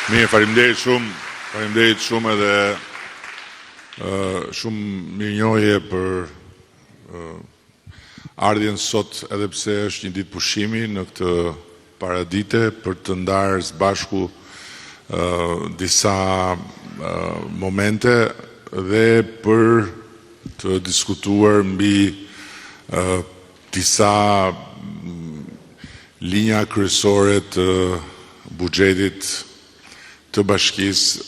Mirë, faleminderit shumë edhe shumë mirënjohje për ardhjen sot, edhe pse është një ditë pushimi në këtë paradite për të ndarë së bashku disa momente dhe për të diskutuar mbi disa linja kryesore të buxhetit të bashkisë,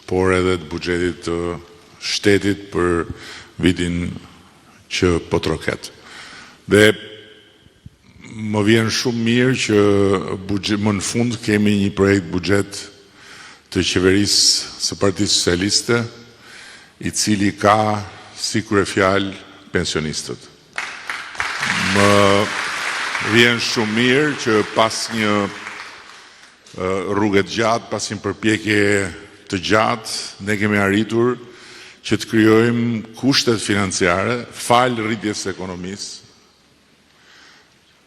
por edhe të buxhetit të shtetit për vitin që po troket. Dhe më vjen shumë mirë që më në fund kemi një projekt buxhet të qeverisë së Partisë Socialiste, i cili ka si kryefjalë pensionistët. Më vjen shumë mirë që pas një rrugë të gjatë, pas një përpjekje të gjatë, ne kemi arritur që të krijojmë kushtet financiare, fal rritjes së ekonomisë,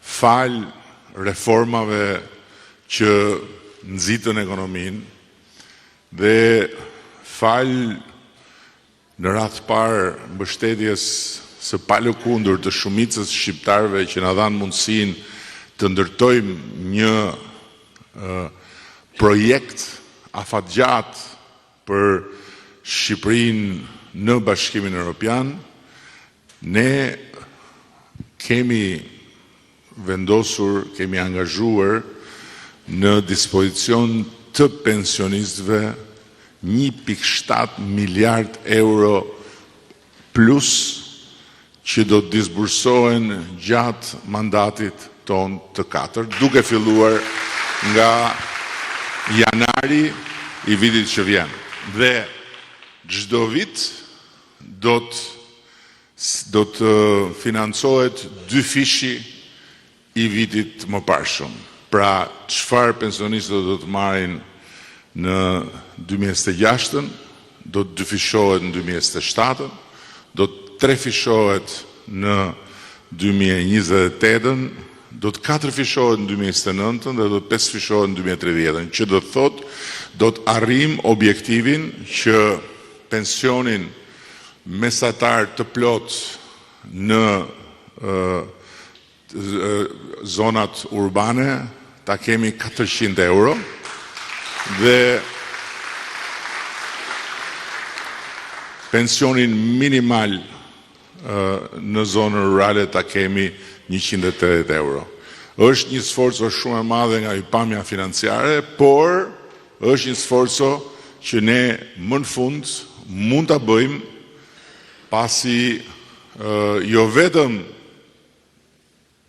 fal reformave që nxitën ekonominë dhe fal në radhë të parë mbështetjes së palëkundur të shumicës shqiptarëve që na dhanë mundësinë të ndërtojmë një projekt afatgjat për Shqipërinë në Bashkimin Evropian, ne kemi vendosur, kemi angazhuar në dispozicion të pensionistëve 1.7 miliard euro plus që do të disbursohen gjatë mandatit ton të 4, duke filluar nga janari i vitit që vjen. Dhe çdo vit do të financohet 2 fishi i vitit më parshëm. Pra, çfarë pensionistët do të marrin në 2026-ën, do të 2 fishohet në 2027-ën, do të 3 fishohet në 2028-ën, do të 4 fishohet në 2029-ën dhe do të 5 fishohet në 2030-ën, që do të thotë do të arrim objektivin që pensionin mesatar të plot në zonat urbane ta kemi 400 euro dhe pensionin minimal në zonën rurale ta kemi 180 euro. Është një sforco shumë e madhe nga pamja financiare, por është një sforco që ne më në fund mund ta bëjmë pasi jo vetëm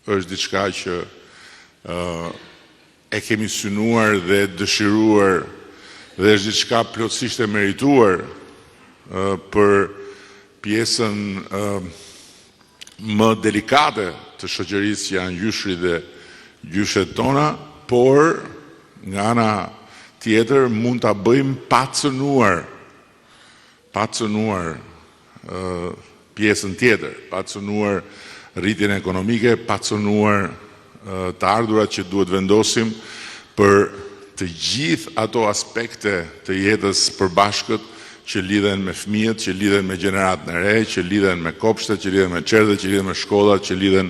është diçka që e kemi synuar dhe dëshiruar dhe është diçka plotësisht e merituar për pjesën më delikate të shoqërisë që janë gjyshri dhe gjyshet tona, por nga ana tjetër mund ta bëjmë pa cënuar pjesën tjetër, pa cënuar rritjen ekonomike, pa cënuar të ardhurat që duhet vendosim për të gjithë ato aspekte të jetës përbashkët që lidhen me fëmijët, që lidhen me gjeneratën e re, që lidhen me kopshtet, që lidhen me çerdhet, që lidhen me shkollat, që lidhen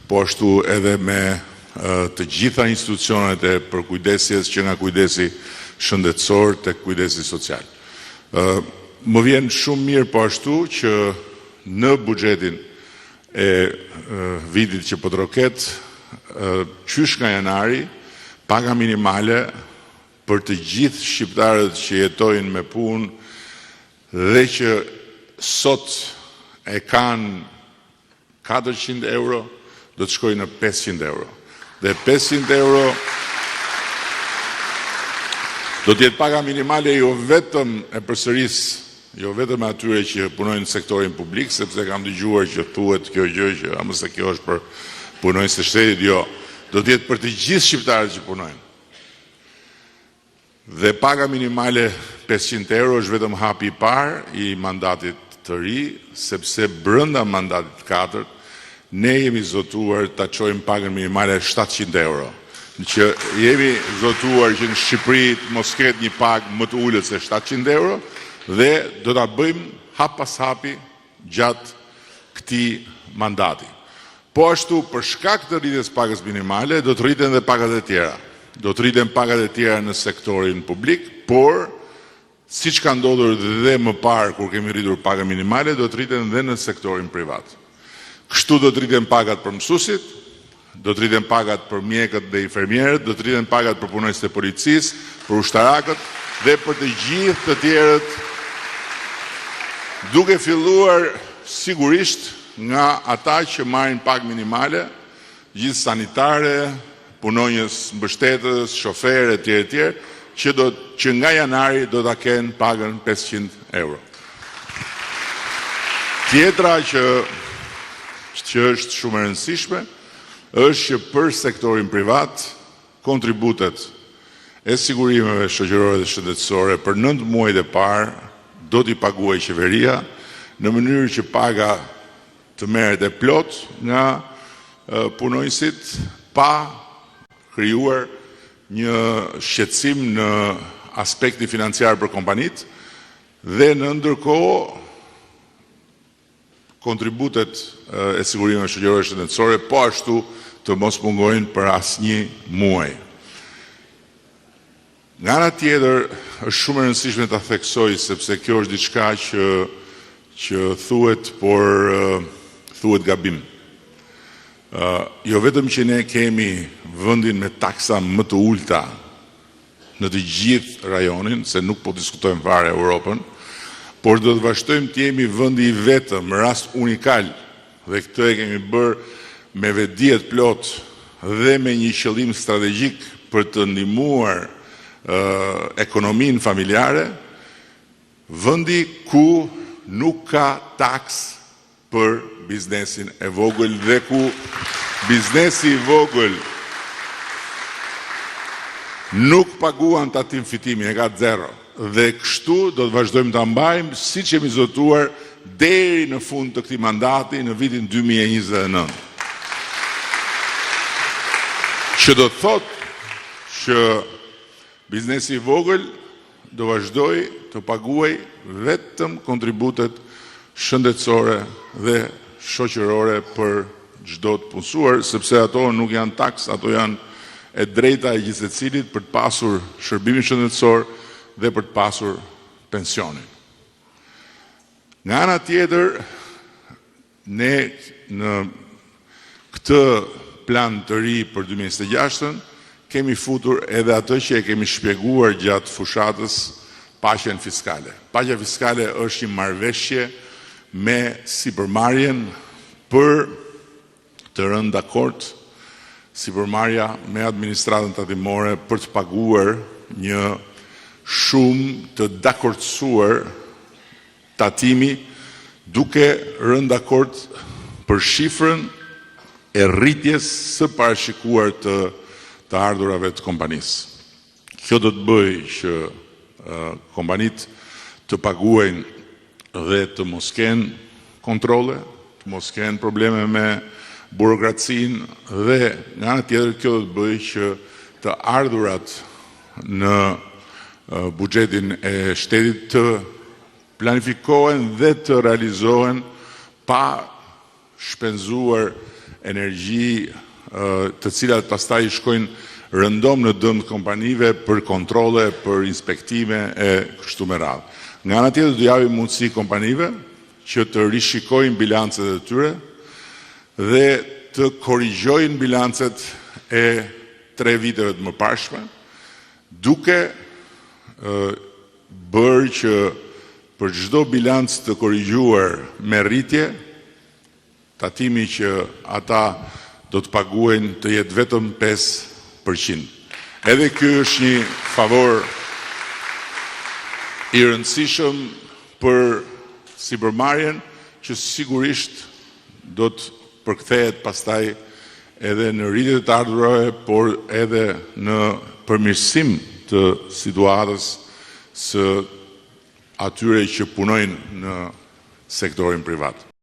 po ashtu edhe me të gjitha institucionet e përkujdesjes, që nga kujdesi shëndetësor tek kujdesi social. Më vjen shumë mirë po ashtu që në buxhetin e vitit që po troket, qysh nga janari, paga minimale për të gjithë shqiptarët që jetojnë me punë dhe që sot e kanë 400 euro, do të shkojnë në 500 euro. Dhe 500 euro do t'jetë paga minimale jo vetëm e përsërisë, jo vetëm atyre që punojnë në sektorin publik, sepse kam dëgjuar që thuhet kjo gjë që mëse kjo është për punojnësit të shtetit, jo, do t'jetë për të gjithë shqiptarët që punojnë. Dhe paga minimale 500 euro është vetëm hapi i parë i mandatit të ri, sepse brenda mandatit të 4 ne jemi zotuar ta çojmë pagën minimale 700 euro. që jemi zotuar që në Shqipëri mos ketë një pagë më të ulët se 700 euro dhe do ta bëjmë hap pas hapi gjatë këtij mandati. Po ashtu, për shkak të rritjes pagës minimale, do të rriten dhe pagat e tjera. Do të rriten pagat e tjera në sektorin publik, por siç ka ndodhur dhe më parë kur kemi rritur pagën minimale, do të rriten dhe në sektorin privat. Kështu do të rriten pagat për mësuesit, do të rriten pagat për mjekët dhe infermierët, do të rriten pagat për punonjësit e policisë, për ushtarakët dhe për të gjithë të tjerët, duke filluar sigurisht nga ata që marrin pagë minimale, gjithë sanitare, punonjës mbështetës, shoferë etj. Që nga janari do ta kenë pagën 500 euro. Tjetra që është shumë e rëndësishme është që për sektorin privat kontributet e sigurimeve shoqërore dhe shëndetësore për 9 muajt e parë do t'i paguajë qeveria në mënyrë që paga të merret e plot nga punonjësit pa krijuar një shqetësim në aspektin financiar për kompanitë dhe në ndërkohë kontributet e sigurimeve shoqërore shëndetësore po ashtu të mos mungojnë për asnjë muaj. Nga ana tjetër, është shumë e rëndësishme ta theksoj sepse kjo është diçka që thuhet, por thuhet gabim. Jo vetëm që ne kemi vendin me taksa më të ulta në të gjithë rajonin, se nuk po diskutojmë fare Europën, por do të vazhdojmë të jemi vendi i vetëm, rast unikal, dhe këtë e kemi bërë me vetdijet plot dhe me një qëllim strategjik për të ndihmuar ekonominë familjare, vendi ku nuk ka taks për biznesin e vogël dhe ku biznesi i vogël nuk paguan tatim fitimi, e ka zero. Dhe kështu do të vazhdojmë ta mbajmë siç jemi zotuar deri në fund të këtij mandati në vitin 2029. Që do të thotë që biznesi i vogël do vazhdoj të paguaj vetëm kontributet shëndetësore dhe shoqërore për çdo të punësuar, sepse ato nuk janë taks, ato janë e drejta e gjithë secilit për të pasur shërbimin shëndetësor dhe për të pasur pensionin. Nga ana tjetër, ne në këtë plan të ri për 2026 kemi futur edhe atë që e kemi shpjeguar gjatë fushatës, paqen fiskale. Paqja fiskale është një marrëveshje me sipërmarrjen për të rënë dakord sipërmarrja me administratën tatimore për të paguar një shumë të dakordsuar tatimi duke rënë dakord për shifrën e rritjes së parashikuar të ardhurave të kompanisë. Kjo do të bëjë që kompanitë të paguajnë dhe të mos kenë kontrole, të mos kenë probleme me burokracinë dhe nga ana tjetër kjo do të bëjë që të ardhurat në buxhetin e shtetit të planifikohen dhe të realizohen pa shpenzuar energji të cilat pastaj shkojnë rëndom në dëm të kompanive për kontrole, për inspektime e kështu me radhë. Nga ana tjetër do japim mundësi kompanive që të rishikojnë bilancet e tyre dhe të korrigjojnë bilancet e 3 viteve të mëparshme, duke bërë që për çdo bilanc të korrigjuar me rritje, tatimi që ata do të paguajnë të jetë vetëm 5%. Edhe ky është një favor i rëndësishëm për sipërmarrjen që sigurisht do të përkthehet pastaj edhe në rritje të ardhurave, por edhe në përmirësim të situatës së atyre që punojnë në sektorin privat.